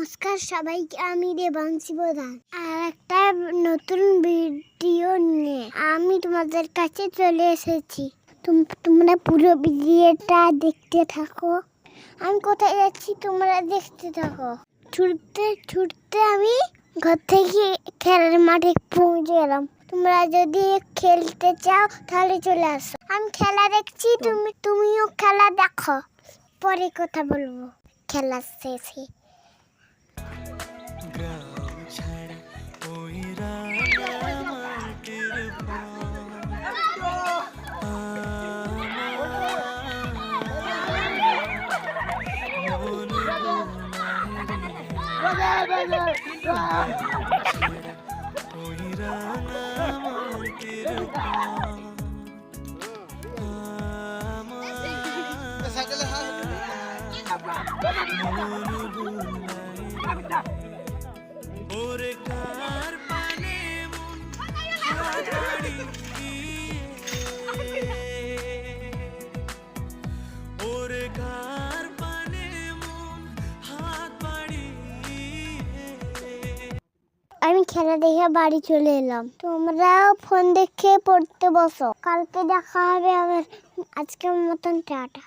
নমস্কার সবাইকে, আমি দেবাংশী প্রধান আর একটা নতুন ভিডিও নিয়ে আমি তোমাদের কাছে চলে এসেছি। তোমরা পুরো ভিডিওটা দেখতে থাকো। আমি কোথায় যাচ্ছি তোমরা দেখতে থাকো। ছুটতে ছুটতে আমি ঘর থেকে খেলার মাঠে পৌঁছে গেলাম। তোমরা যদি খেলতে চাও তাহলে চলে আসো। আমি খেলা দেখছি, তুমিও খেলা দেখো। পরে কথা বলবো খেলা শেষে। আমি খেলা দেখে বাড়ি চলে এলাম। তোমরাও ফোন দেখে পড়তে বসো। কালকে দেখা হবে আবার। আজকের মতন টাটা।